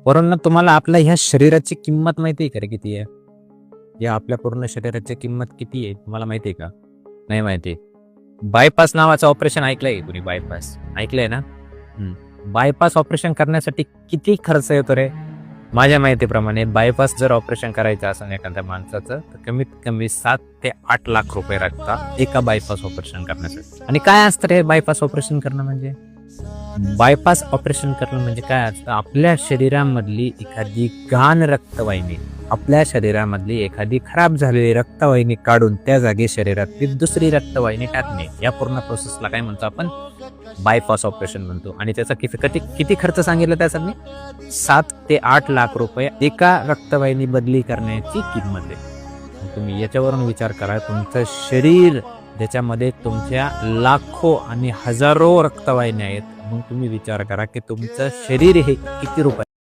वरून तुम्हाला आपल्या ह्या शरीराची किंमत माहिती आहे का रे किती आहे? या आपल्या पूर्ण शरीराची किंमत किती आहे तुम्हाला माहिती आहे का? नाही माहिती. बायपास नावाचं ऑपरेशन ऐकलंय कुणी? बायपास ऐकलंय ना? बायपास ऑपरेशन करण्यासाठी किती खर्च येतो रे? माझ्या माहितीप्रमाणे बायपास जर ऑपरेशन करायचं असेल एखाद्या माणसाचं तर कमीत कमी 7 ते 8 लाख रुपये लागतात एका बायपास ऑपरेशन करण्यासाठी. आणि काय असतं रे बायपास ऑपरेशन करणं म्हणजे? बायपास ऑपरेशन करणं म्हणजे काय असतं? आपल्या शरीरामधली एखादी घाण रक्तवाहिनी, आपल्या शरीरामधली एखादी खराब झालेली रक्तवाहिनी काढून त्या जागी शरीरातली दुसरी रक्तवाहिनी टाकणे, या पूर्ण प्रोसेसला काय म्हणतो आपण? बायपास ऑपरेशन म्हणतो. आणि त्याचा किती खर्च सांगितलं त्यासाठी? 7 ते 8 लाख रुपये एका रक्तवाहिनी बदली करण्याची किंमत आहे. तुम्ही याच्यावरून विचार करा, तुमचं शरीर ज्याच्यामध्ये तुमच्या लाखो आणि हजारो रक्तवाहिन्या आहेत, मग तुम्ही विचार करा की तुमचं शरीर हे किती रुपये